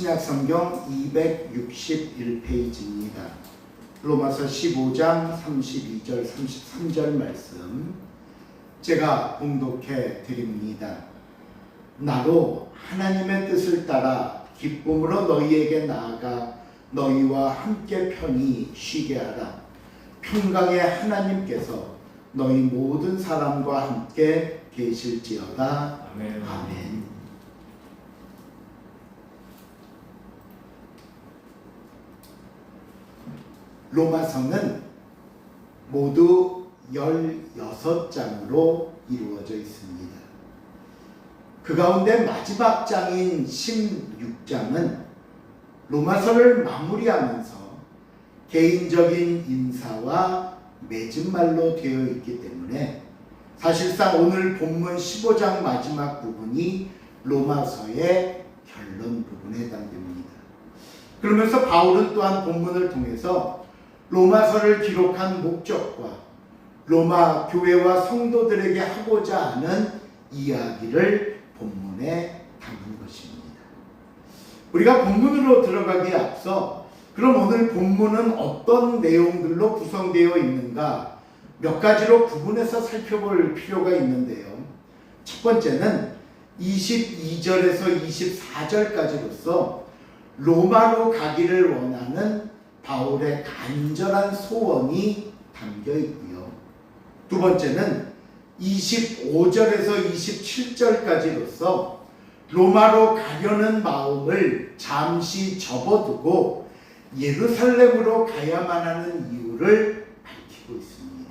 신약성경 261페이지입니다. 로마서 15장 32절 33절 말씀 제가 봉독해 드립니다. 나로 하나님의 뜻을 따라 기쁨으로 너희에게 나아가 너희와 함께 편히 쉬게 하라. 평강의 하나님께서 너희 모든 사람과 함께 계실지어다. 아멘. 아멘. 로마서는 모두 16장으로 이루어져 있습니다. 그 가운데 마지막 장인 16장은 로마서를 마무리하면서 개인적인 인사와 맺은말로 되어 있기 때문에 사실상 오늘 본문 15장 마지막 부분이 로마서의 결론 부분에 해당됩니다. 그러면서 바울은 또한 본문을 통해서 로마서를 기록한 목적과 로마 교회와 성도들에게 하고자 하는 이야기를 본문에 담은 것입니다. 우리가 본문으로 들어가기에 앞서 그럼 오늘 본문은 어떤 내용들로 구성되어 있는가 몇 가지로 구분해서 살펴볼 필요가 있는데요. 첫 번째는 22절에서 24절까지로서 로마로 가기를 원하는 바울의 간절한 소원이 담겨 있고요. 두 번째는 25절에서 27절까지로서 로마로 가려는 마음을 잠시 접어두고 예루살렘으로 가야만 하는 이유를 밝히고 있습니다.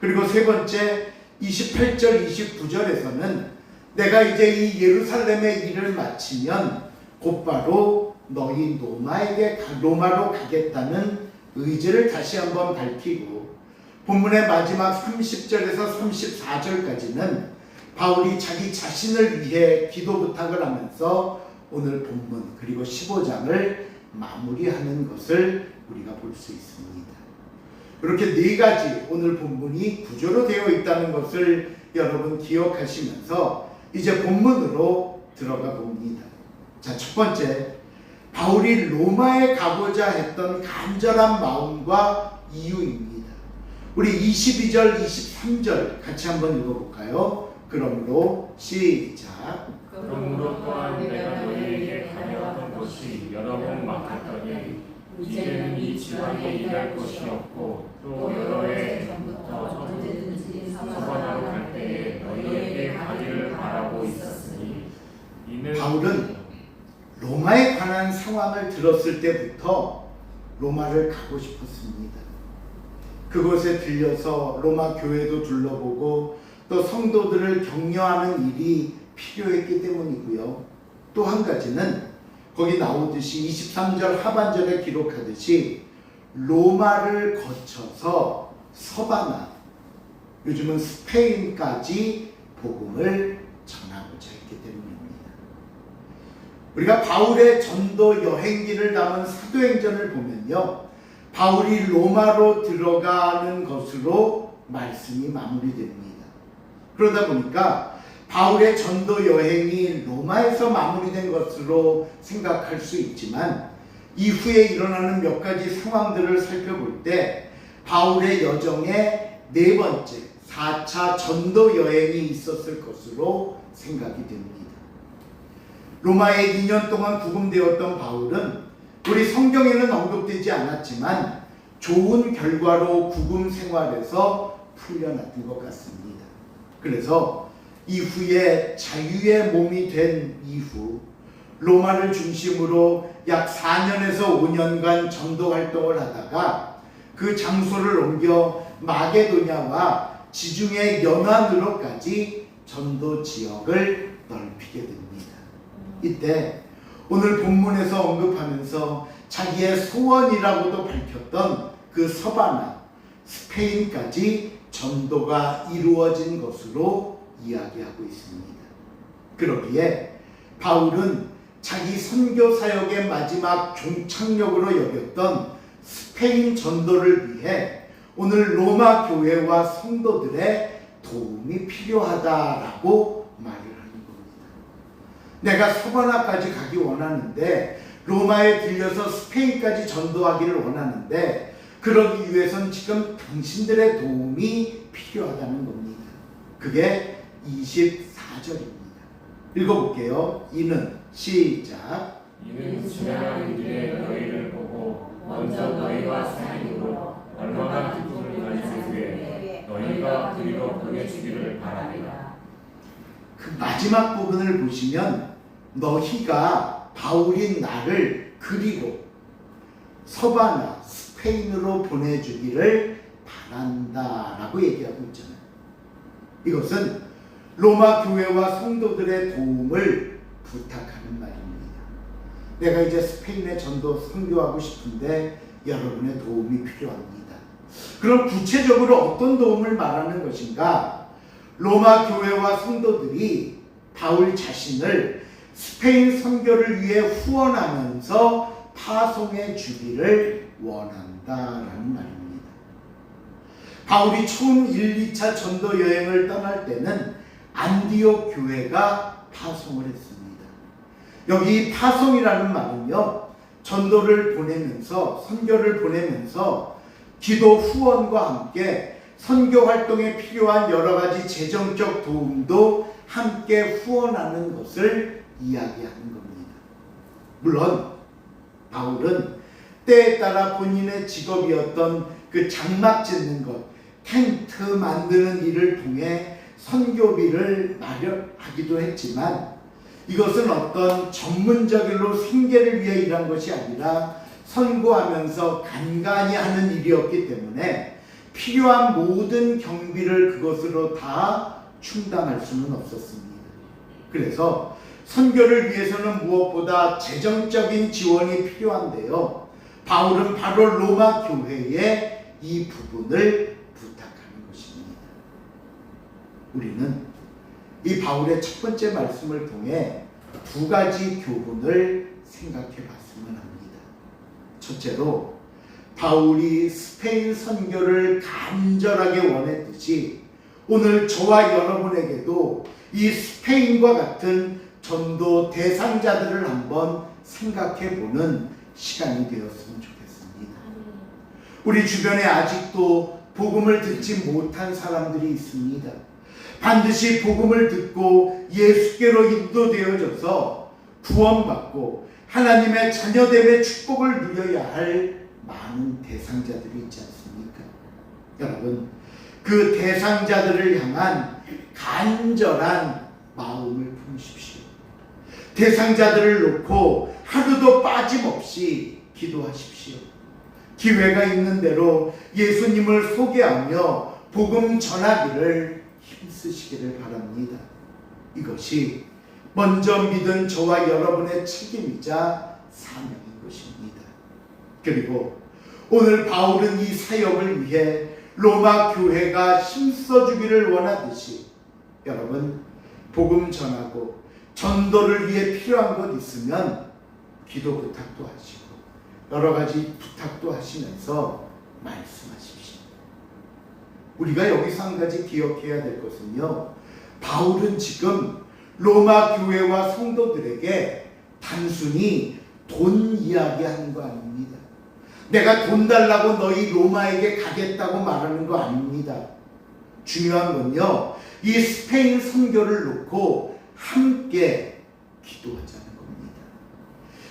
그리고 세 번째 28절 29절에서는 내가 이제 이 예루살렘의 일을 마치면 곧바로 너희 로마로 가겠다는 의지를 다시 한번 밝히고 본문의 마지막 30절에서 34절까지는 바울이 자기 자신을 위해 기도 부탁을 하면서 오늘 본문 그리고 15장을 마무리하는 것을 우리가 볼 수 있습니다. 이렇게 네 가지 오늘 본문이 구조로 되어 있다는 것을 여러분 기억하시면서 이제 본문으로 들어가 봅니다. 자, 첫 번째, 바울이 로마에 가고자 했던 간절한 마음과 이유입니다. 우리 22절, 23절 같이 한번 읽어볼까요? 그러므로 시작. 그러므로 또한 내가 너희에게 가려하던 것이 여러 번 막혔더니 이제는 이 지방에 일할 것이 없고 또 여러 해 전부터 언제든지 서바나로 갈 때에 너희에게 가기를 바라고 있었으니 이는 바울은 로마에 관한 상황을 들었을 때부터 로마를 가고 싶었습니다. 그곳에 들려서 로마 교회도 둘러보고 또 성도들을 격려하는 일이 필요했기 때문이고요. 또 한 가지는 거기 나오듯이 23절 하반절에 기록하듯이 로마를 거쳐서 서바나, 요즘은 스페인까지 복음을 전하고자 했기 때문입니다. 우리가 바울의 전도 여행기를 담은 사도행전을 보면요, 바울이 로마로 들어가는 것으로 말씀이 마무리됩니다. 그러다 보니까 바울의 전도 여행이 로마에서 마무리된 것으로 생각할 수 있지만 이후에 일어나는 몇 가지 상황들을 살펴볼 때 바울의 여정의 네 번째 4차 전도 여행이 있었을 것으로 생각이 됩니다. 로마에 2년 동안 구금되었던 바울은 우리 성경에는 언급되지 않았지만 좋은 결과로 구금 생활에서 풀려났던 것 같습니다. 그래서 이후에 자유의 몸이 된 이후 로마를 중심으로 약 4년에서 5년간 전도 활동을 하다가 그 장소를 옮겨 마게도냐와 지중해 연안으로까지 전도 지역을 넓히게 됩니다. 이때 오늘 본문에서 언급하면서 자기의 소원이라고도 밝혔던 그 서바나, 스페인까지 전도가 이루어진 것으로 이야기하고 있습니다. 그러기에 바울은 자기 선교 사역의 마지막 종착역으로 여겼던 스페인 전도를 위해 오늘 로마 교회와 성도들의 도움이 필요하다라고 말을 하는 겁니다. 내가 서바나까지 가기 원하는데 로마에 들려서 스페인까지 전도하기를 원하는데 그러기 위해선 지금 당신들의 도움이 필요하다는 겁니다. 그게 24절입니다. 읽어볼게요. 이는 시작. 이는 지나가는 길에 너희를 보고 먼저 너희와 상의로 얼마나 기쁨을 가진 후에 너희가 그리로 보내주기를 바랍니다. 그 마지막 부분을 보시면 너희가 바울인 나를 그리로 서바나 스페인으로 보내주기를 바란다라고 얘기하고 있잖아요. 이것은 로마 교회와 성도들의 도움을 부탁하는 말입니다. 내가 이제 스페인에 전도 선교하고 싶은데 여러분의 도움이 필요합니다. 그럼 구체적으로 어떤 도움을 말하는 것인가? 로마 교회와 성도들이 바울 자신을 스페인 선교를 위해 후원하면서 파송해 주기를 원한다라는 말입니다. 바울이 처음 1, 2차 전도 여행을 떠날 때는 안디옥 교회가 파송을 했습니다. 여기 파송이라는 말은요, 전도를 보내면서 선교를 보내면서 기도 후원과 함께 선교 활동에 필요한 여러 가지 재정적 도움도 함께 후원하는 것을 이야기하는 겁니다. 물론 바울은 때에 따라 본인의 직업이었던 그 장막 짓는 것, 텐트 만드는 일을 통해 선교비를 마련하기도 했지만 이것은 어떤 전문적으로 생계를 위해 일한 것이 아니라 선교하면서 간간히 하는 일이었기 때문에 필요한 모든 경비를 그것으로 다 충당할 수는 없었습니다. 그래서 선교를 위해서는 무엇보다 재정적인 지원이 필요한데요. 바울은 바로 로마 교회에 이 부분을 부탁하는 것입니다. 우리는 이 바울의 첫 번째 말씀을 통해 두 가지 교훈을 생각해 봤으면 합니다. 첫째로 바울이 스페인 선교를 간절하게 원했듯이 오늘 저와 여러분에게도 이 스페인과 같은 전도 대상자들을 한번 생각해 보는 시간이 되었으면 좋겠습니다. 우리 주변에 아직도 복음을 듣지 못한 사람들이 있습니다. 반드시 복음을 듣고 예수께로 인도되어져서 구원받고 하나님의 자녀됨의 축복을 누려야 할 많은 대상자들이 있지 않습니까? 여러분, 그 대상자들을 향한 간절한 마음을 품으십시오. 대상자들을 놓고 하루도 빠짐없이 기도하십시오. 기회가 있는 대로 예수님을 소개하며 복음 전하기를 힘쓰시기를 바랍니다. 이것이 먼저 믿은 저와 여러분의 책임이자 사명인 것입니다. 그리고 오늘 바울은 이 사역을 위해 로마 교회가 힘써주기를 원하듯이 여러분, 복음 전하고 전도를 위해 필요한 것 있으면 기도 부탁도 하시고 여러 가지 부탁도 하시면서 말씀하십시오. 우리가 여기서 한 가지 기억해야 될 것은요, 바울은 지금 로마 교회와 성도들에게 단순히 돈 이야기하는 거 아닙니다. 내가 돈 달라고 너희 로마에게 가겠다고 말하는 거 아닙니다. 중요한 건요, 이 스페인 선교를 놓고 함께 기도하자는 겁니다.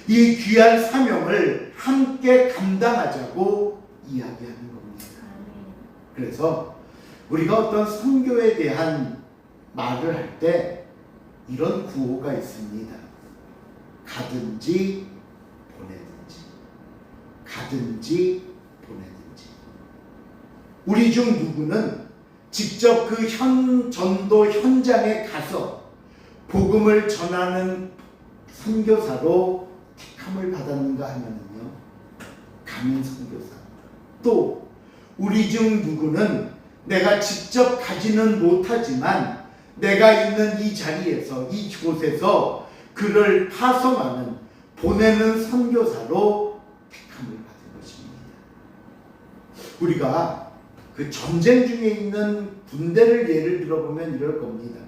이 귀한 사명을 함께 감당하자고 이야기하는 겁니다. 그래서 우리가 어떤 선교에 대한 말을 할 때 이런 구호가 있습니다. 가든지 보내든지, 가든지 보내든지. 우리 중 누구는 직접 그 전도 현장에 가서 복음을 전하는 선교사로 택함을 받았는가 하면요, 가면 선교사. 또 우리 중 누구는 내가 직접 가지는 못하지만 내가 있는 이 자리에서, 이곳에서 그를 파송하는, 보내는 선교사로 택함을 받은 것입니다. 우리가 그 전쟁 중에 있는 군대를 예를 들어보면 이럴 겁니다.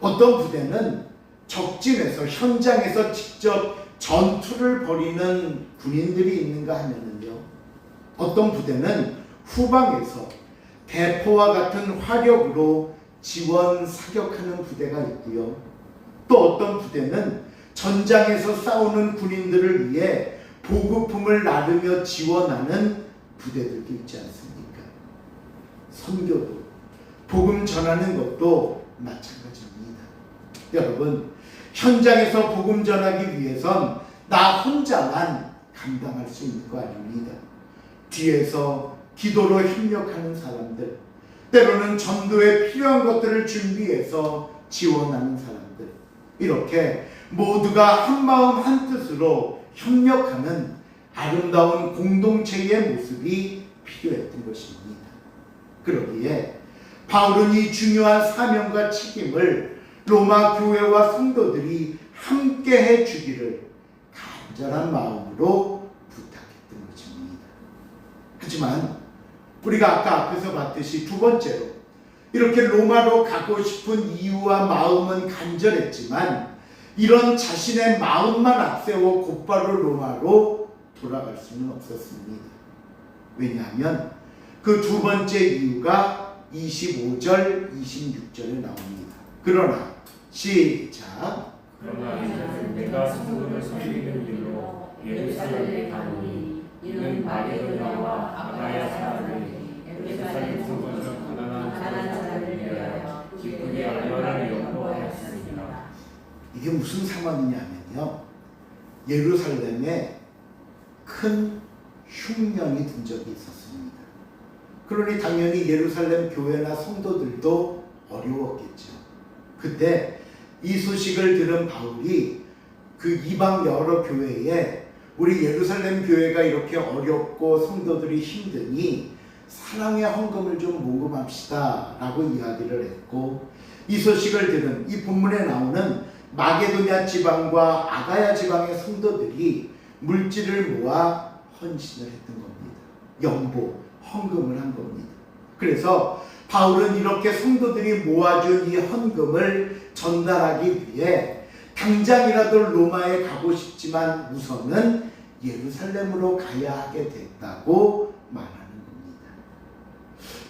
어떤 부대는 적진에서 현장에서 직접 전투를 벌이는 군인들이 있는가 하면요, 어떤 부대는 후방에서 대포와 같은 화력으로 지원 사격하는 부대가 있고요, 또 어떤 부대는 전장에서 싸우는 군인들을 위해 보급품을 나르며 지원하는 부대들도 있지 않습니까? 선교도, 복음 전하는 것도 마찬가지입니다. 여러분, 현장에서 복음 전하기 위해선 나 혼자만 감당할 수 있는 거 아닙니다. 뒤에서 기도로 협력하는 사람들, 때로는 전도에 필요한 것들을 준비해서 지원하는 사람들, 이렇게 모두가 한마음 한뜻으로 협력하는 아름다운 공동체의 모습이 필요했던 것입니다. 그러기에 바울은 이 중요한 사명과 책임을 로마 교회와 성도들이 함께 해주기를 간절한 마음으로 부탁했던 것입니다. 하지만 우리가 아까 앞에서 봤듯이 두 번째로, 이렇게 로마로 가고 싶은 이유와 마음은 간절했지만 이런 자신의 마음만 앞세워 곧바로 로마로 돌아갈 수는 없었습니다. 왜냐하면 그 두 번째 이유가 25절, 26절에 나옵니다. 그러나 시작. 그러나 이제는 내가 성도를 섬기는 일로 예루살렘에 가노니 이는 마게도냐와 아가야 사람들이 예루살렘 성도는 가난한 자들을 위하여 기쁘게 얼마나 연보하였습니다. 이게 무슨 상황이냐면요, 예루살렘에 큰 흉년이 든 적이 있었습니다. 그러니 당연히 예루살렘 교회나 성도들도 어려웠겠죠. 그때 이 소식을 들은 바울이 그 이방 여러 교회에 우리 예루살렘 교회가 이렇게 어렵고 성도들이 힘드니 사랑의 헌금을 좀 모금합시다 라고 이야기를 했고, 이 소식을 들은 이 본문에 나오는 마게도냐 지방과 아가야 지방의 성도들이 물질을 모아 헌신을 했던 겁니다. 연보, 헌금을 한 겁니다. 그래서 바울은 이렇게 성도들이 모아준 이 헌금을 전달하기 위해 당장이라도 로마에 가고 싶지만 우선은 예루살렘으로 가야 하게 됐다고 말하는 겁니다.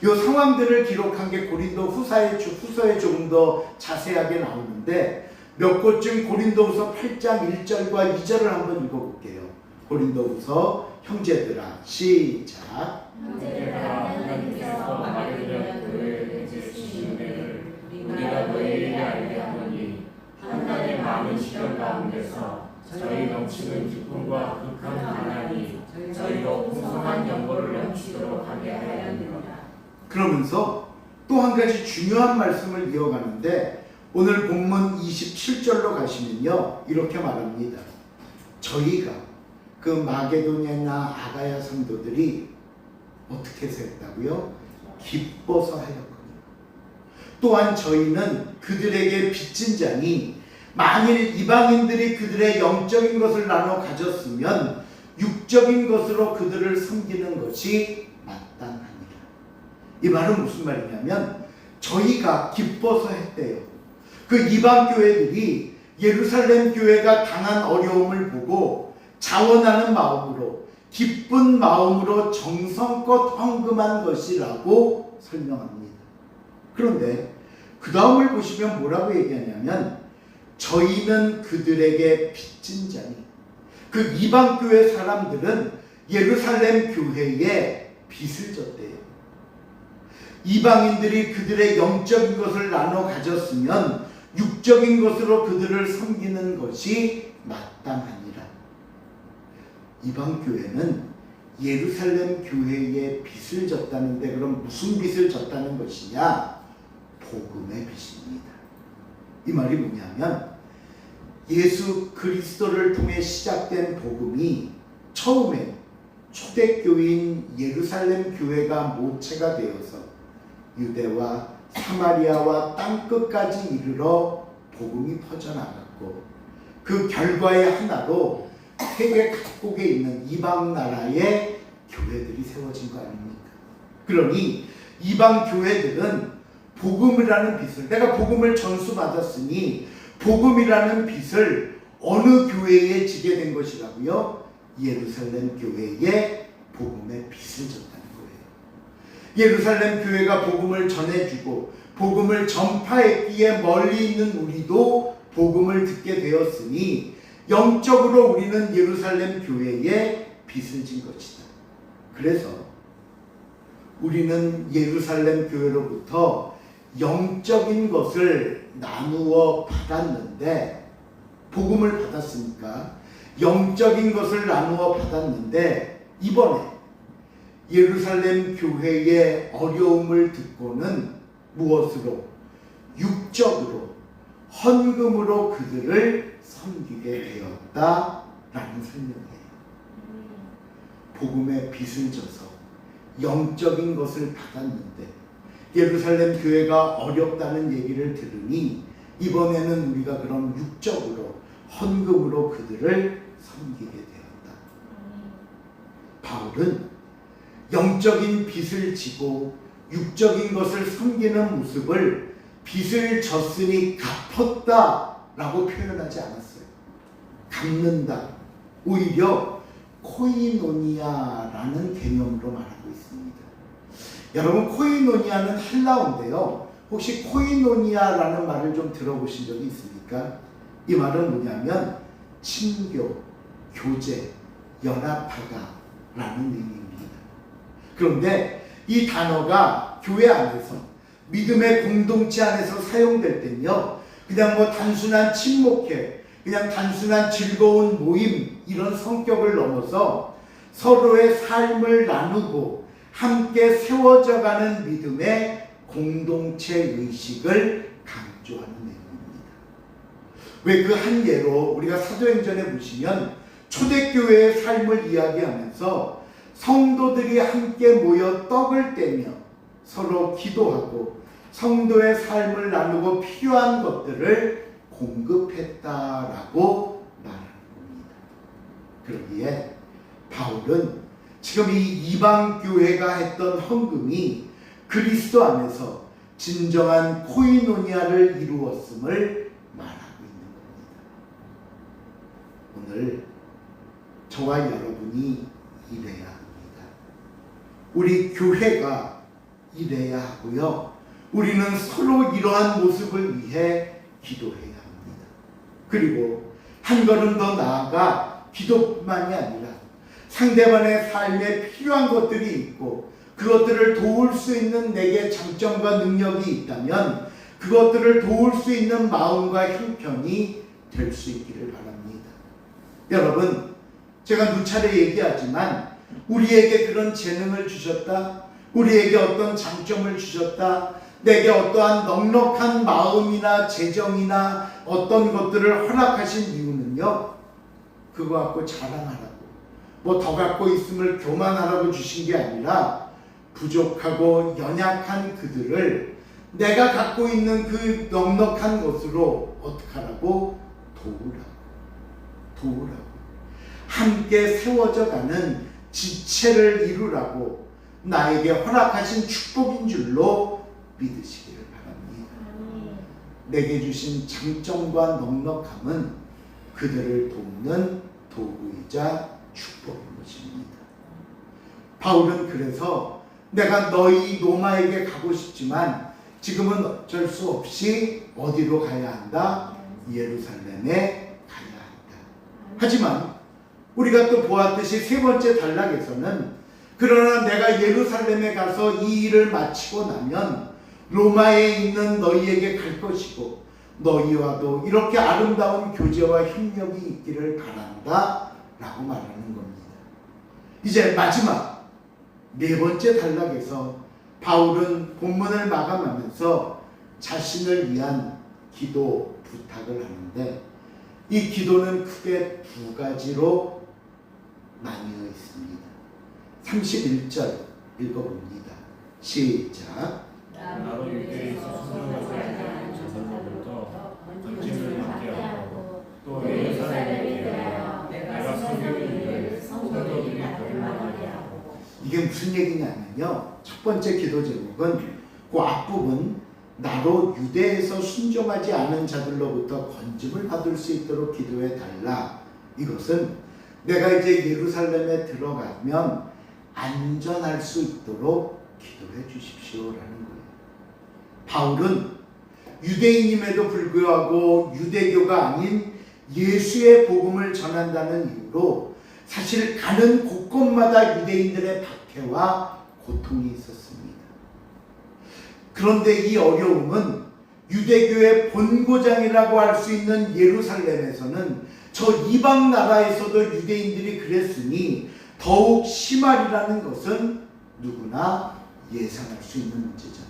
이 상황들을 기록한 게 고린도 후서에 조금 더 자세하게 나오는데, 몇 곳쯤 고린도후서 8장 1절과 2절을 한번 읽어볼게요. 고린도후서, 형제들아 시작. 형제들아, 하나님께서 마게도냐 교회에 주신 은혜를 우리가 너희에게 알게 하노니 한간의 많은 시련 가운데서 저희 넘치는 기쁨과 극한 가난이 저희로 풍성한 연보를 넘치도록 하게 하였느니라. 그러면서 또 한 가지 중요한 말씀을 이어가는데, 오늘 본문 27절로 가시면요, 이렇게 말합니다. 저희가 그 마게도냐나 아가야 성도들이 어떻게 해서 했다고요? 기뻐서 하였거든요. 또한 저희는 그들에게 빚진 자니 만일 이방인들이 그들의 영적인 것을 나눠 가졌으면 육적인 것으로 그들을 섬기는 것이 마땅하니라. 이 말은 무슨 말이냐면, 저희가 기뻐서 했대요. 그 이방 교회들이 예루살렘 교회가 당한 어려움을 보고 자원하는 마음으로, 기쁜 마음으로 정성껏 헌금한 것이라고 설명합니다. 그런데 그 다음을 보시면 뭐라고 얘기하냐면, 저희는 그들에게 빚진 자니, 그 이방 교회 사람들은 예루살렘 교회에 빚을 졌대요. 이방인들이 그들의 영적인 것을 나눠 가졌으면 육적인 것으로 그들을 섬기는 것이 마땅하니라. 이방 교회는 예루살렘 교회에 빚을 졌다는데, 그럼 무슨 빚을 졌다는 것이냐? 복음의 빚입니다. 이 말이 뭐냐면, 예수 그리스도를 통해 시작된 복음이 처음에 초대교인 예루살렘 교회가 모체가 되어서 유대와 사마리아와 땅끝까지 이르러 복음이 퍼져나갔고, 그 결과의 하나로 세계 각국에 있는 이방 나라의 교회들이 세워진 거 아닙니까? 그러니 이방 교회들은 복음이라는 빚을, 내가 복음을 전수받았으니 복음이라는 빚을 어느 교회에 지게 된 것이라고요? 예루살렘 교회에 복음의 빚을 졌다는 거예요. 예루살렘 교회가 복음을 전해주고 복음을 전파했기에 멀리 있는 우리도 복음을 듣게 되었으니 영적으로 우리는 예루살렘 교회에 빚을 진 것이다. 그래서 우리는 예루살렘 교회로부터 영적인 것을 나누어 받았는데, 복음을 받았으니까 영적인 것을 나누어 받았는데, 이번에 예루살렘 교회의 어려움을 듣고는 무엇으로? 육적으로, 헌금으로 그들을 섬기게 되었다라는 설명이에요. 복음의 빚을 져서 영적인 것을 받았는데 예루살렘 교회가 어렵다는 얘기를 들으니 이번에는 우리가 그럼 육적으로, 헌금으로 그들을 섬기게 되었다. 바울은 영적인 빚을 지고 육적인 것을 섬기는 모습을 빚을 졌으니 갚았다라고 표현하지 않았어요. 갚는다. 오히려 코이노니아라는 개념으로 말하고 있습니다. 여러분, 코이노니아는 헬라어인데요. 혹시 코이노니아라는 말을 좀 들어보신 적이 있습니까? 이 말은 뭐냐면 친교, 교제, 연합하다라는 의미입니다. 그런데 이 단어가 교회 안에서, 믿음의 공동체 안에서 사용될 때는요, 그냥 뭐 단순한 친목회, 그냥 단순한 즐거운 모임, 이런 성격을 넘어서 서로의 삶을 나누고 함께 세워져가는 믿음의 공동체 의식을 강조하는 내용입니다. 왜 그 한 예로 우리가 사도행전에 보시면 초대교회의 삶을 이야기하면서 성도들이 함께 모여 떡을 떼며 서로 기도하고 성도의 삶을 나누고 필요한 것들을 공급했다라고 말하는 겁니다. 그러기에 바울은 지금 이 이방 교회가 했던 헌금이 그리스도 안에서 진정한 코이노니아를 이루었음을 말하고 있는 겁니다. 오늘 저와 여러분이 이래야 합니다. 우리 교회가 이래야 하고요. 우리는 서로 이러한 모습을 위해 기도해야 합니다. 그리고 한 걸음 더 나아가 기도뿐만이 아니라 상대방의 삶에 필요한 것들이 있고 그것들을 도울 수 있는 내게 장점과 능력이 있다면 그것들을 도울 수 있는 마음과 형편이 될 수 있기를 바랍니다. 여러분, 제가 누차례 얘기하지만 우리에게 그런 재능을 주셨다, 우리에게 어떤 장점을 주셨다, 내게 어떠한 넉넉한 마음이나 재정이나 어떤 것들을 허락하신 이유는요, 그거 갖고 자랑하라고, 뭐 더 갖고 있음을 교만하라고 주신 게 아니라 부족하고 연약한 그들을 내가 갖고 있는 그 넉넉한 것으로 어떻게 하라고? 도우라고. 함께 세워져 가는 지체를 이루라고 나에게 허락하신 축복인 줄로 믿으시기를 바랍니다. 내게 주신 장점과 넉넉함은 그들을 돕는 도구이자 축복인 것입니다. 바울은 그래서 내가 너희 로마에게 가고 싶지만 지금은 어쩔 수 없이 어디로 가야 한다? 예루살렘에 가야 한다. 하지만 우리가 또 보았듯이 세 번째 단락에서는 그러나 내가 예루살렘에 가서 이 일을 마치고 나면 로마에 있는 너희에게 갈 것이고 너희와도 이렇게 아름다운 교제와 협력이 있기를 바란다 라고 말하는 겁니다. 이제 마지막 네 번째 단락에서 바울은 본문을 마감하면서 자신을 위한 기도 부탁을 하는데 이 기도는 크게 두 가지로 나뉘어 있습니다. 31절 읽어봅니다. 시작. 나로 유대에서 순종하게 자손로부터 번짐을 받게 하고 또 예루살렘에 대하여 내가 섬기는 성도들이 걸만하게 하고. 이게 무슨 얘기냐면요, 첫 번째 기도 제목은 그 앞부분 나로 유대에서 순종하지 않은 자들로부터 건짐을 받을 수 있도록 기도해 달라. 이것은 내가 이제 예루살렘에 들어가면 안전할 수 있도록 기도해 주십시오라는 거예요. 바울은 유대인임에도 불구하고 유대교가 아닌 예수의 복음을 전한다는 이유로 사실 가는 곳곳마다 유대인들의 박해와 고통이 있었습니다. 그런데 이 어려움은 유대교의 본고장이라고 할 수 있는 예루살렘에서는 저 이방 나라에서도 유대인들이 그랬으니 더욱 심하리라는 것은 누구나 예상할 수 있는 문제잖아요.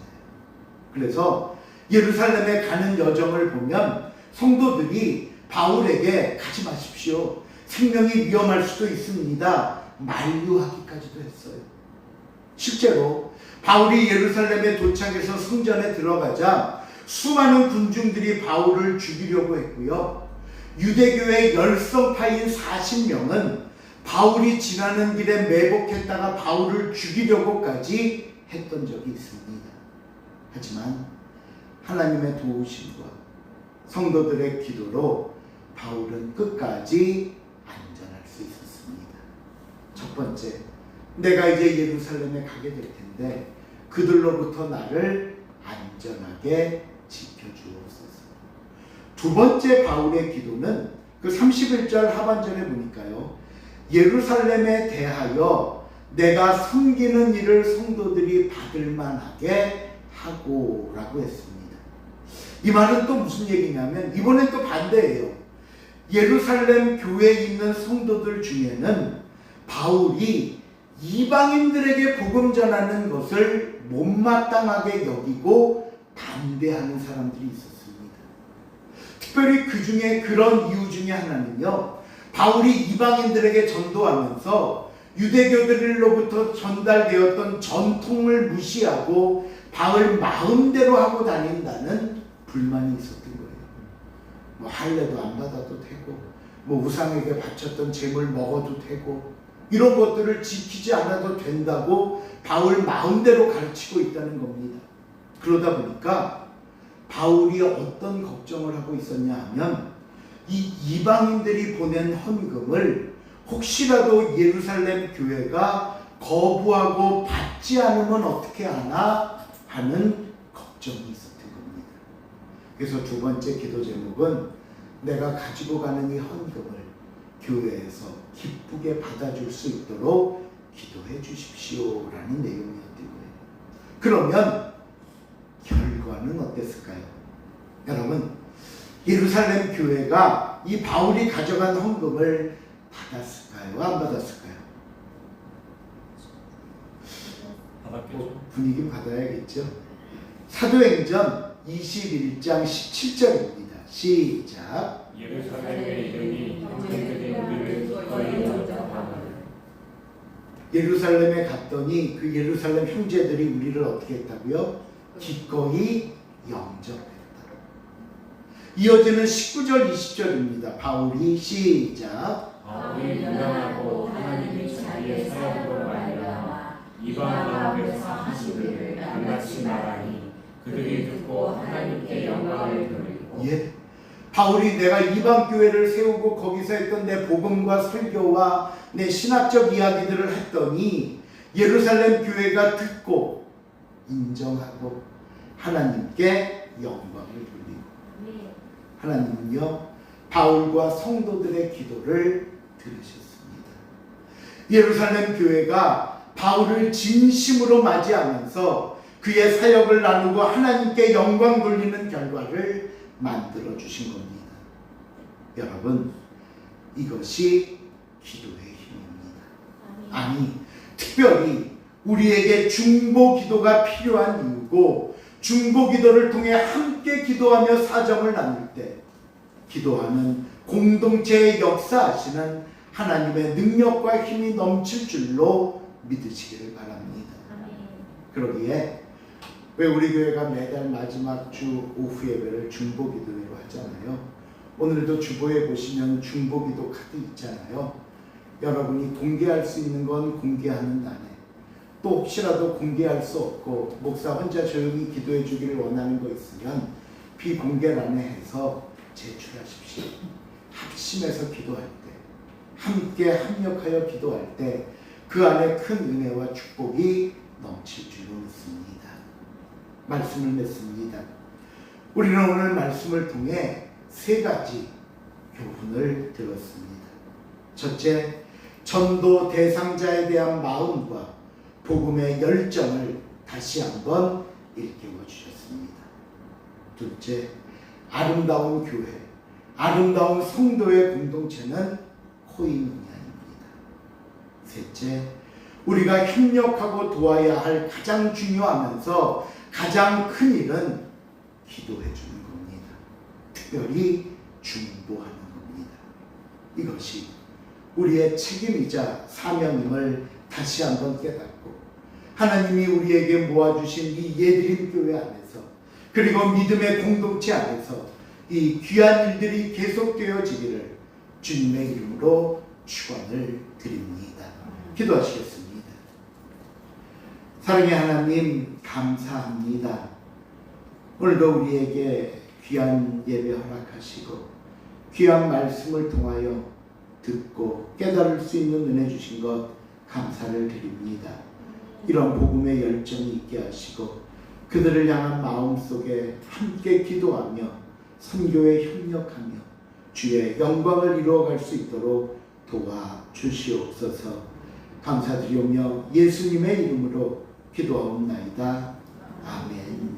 그래서 예루살렘에 가는 여정을 보면 성도들이 바울에게 가지 마십시오. 생명이 위험할 수도 있습니다. 만류하기까지도 했어요. 실제로 바울이 예루살렘에 도착해서 성전에 들어가자 수많은 군중들이 바울을 죽이려고 했고요. 유대교의 열성파인 40명은 바울이 지나는 길에 매복했다가 바울을 죽이려고까지 했던 적이 있습니다. 하지만 하나님의 도우심과 성도들의 기도로 바울은 끝까지 안전할 수 있었습니다. 첫 번째, 내가 이제 예루살렘에 가게 될 텐데 그들로부터 나를 안전하게 지켜주옵소서. 두 번째 바울의 기도는 그 31절 하반절에 보니까요, 예루살렘에 대하여 내가 섬기는 일을 성도들이 받을 만하게 하고 라고 했습니다. 이 말은 또 무슨 얘기냐면 이번엔 또 반대예요. 예루살렘 교회에 있는 성도들 중에는 바울이 이방인들에게 복음 전하는 것을 못마땅하게 여기고 반대하는 사람들이 있었습니다. 특별히 그 중에 그런 이유 중에 하나는요, 바울이 이방인들에게 전도하면서 유대교들로부터 전달되었던 전통을 무시하고 바울 마음대로 하고 다닌다는 불만이 있었던 거예요. 뭐 할례도 안 받아도 되고, 뭐 우상에게 바쳤던 제물 먹어도 되고, 이런 것들을 지키지 않아도 된다고 바울 마음대로 가르치고 있다는 겁니다. 그러다 보니까 바울이 어떤 걱정을 하고 있었냐 하면 이 이방인들이 보낸 헌금을 혹시라도 예루살렘 교회가 거부하고 받지 않으면 어떻게 하나 하는 걱정이 있었던 겁니다. 그래서 두 번째 기도 제목은 내가 가지고 가는 이 헌금을 교회에서 기쁘게 받아줄 수 있도록 기도해 주십시오라는 내용이었던 거예요. 그러면 결과는 어땠을까요? 여러분, 예루살렘 교회가 이 바울이 가져간 헌금을 받았을까요? 안 받았을까요? 받았겠죠. 분위기 받아야겠죠. 사도행전 21장 17절입니다. 시작. 예루살렘의 이름이 형제들이 우리를 기꺼이 영접하노라. 예루살렘에 갔더니 그 예루살렘 형제들이 우리를 어떻게 했다고요? 기꺼이 영접했다. 이어지는 19절 20절입니다. 바울이 시작. 바울이 명령하고 하나님이 자기의 사역으로 말미암아 이방 가운데서 하시기를 낱낱이 말하니 그들이 듣고 하나님께 영광을 돌리고. 예. 바울이 내가 이방 교회를 세우고 거기서 했던 내 복음과 설교와 내 신학적 이야기들을 했더니 예루살렘 교회가 듣고 인정하고 하나님께 영광을 돌리고. 하나님은요, 바울과 성도들의 기도를 들으셨습니다. 예루살렘 교회가 바울을 진심으로 맞이하면서 그의 사역을 나누고 하나님께 영광 돌리는 결과를 만들어 주신 겁니다. 여러분, 이것이 기도의 힘입니다. 아니, 특별히 우리에게 중보 기도가 필요한 이유고, 중보 기도를 통해 함께 기도하며 사정을 나눌 때 기도하는 공동체의 역사하시는 하나님의 능력과 힘이 넘칠 줄로 믿으시기를 바랍니다. 그러기에 왜 우리 교회가 매달 마지막 주 오후 예배를 중보 기도회로 하잖아요. 오늘도 주보에 보시면 중보 기도 카드 있잖아요. 여러분이 공개할 수 있는 건 공개하는 날에, 또 혹시라도 공개할 수 없고 목사 혼자 조용히 기도해 주기를 원하는 거 있으면 비공개란에 해서 제출하십시오. 합심해서 기도할 때, 함께 합력하여 기도할 때 그 안에 큰 은혜와 축복이 넘칠 줄로 믿습니다. 말씀을 맺습니다. 우리는 오늘 말씀을 통해 세 가지 교훈을 들었습니다. 첫째, 전도 대상자에 대한 마음과 복음의 열정을 다시 한번 일깨워 주셨습니다. 둘째, 아름다운 교회, 아름다운 성도의 공동체는 코인oni아입니다. 셋째, 우리가 협력하고 도와야 할 가장 중요하면서 가장 큰 일은 기도해 주는 겁니다. 특별히 중보하는 겁니다. 이것이 우리의 책임이자 사명임을 다시 한번 깨닫고 하나님이 우리에게 모아주신 이 예드림 교회 안에서 그리고 믿음의 공동체 안에서 이 귀한 일들이 계속되어지기를 주님의 이름으로 축원을 드립니다. 기도하시겠습니다. 사랑의 하나님, 감사합니다. 오늘도 우리에게 귀한 예배 허락하시고 귀한 말씀을 통하여 듣고 깨달을 수 있는 은혜 주신 것 감사를 드립니다. 이런 복음의 열정이 있게 하시고 그들을 향한 마음속에 함께 기도하며 선교에 협력하며 주의 영광을 이루어갈 수 있도록 도와주시옵소서. 감사드리오며 예수님의 이름으로 기도하옵나이다. 아멘.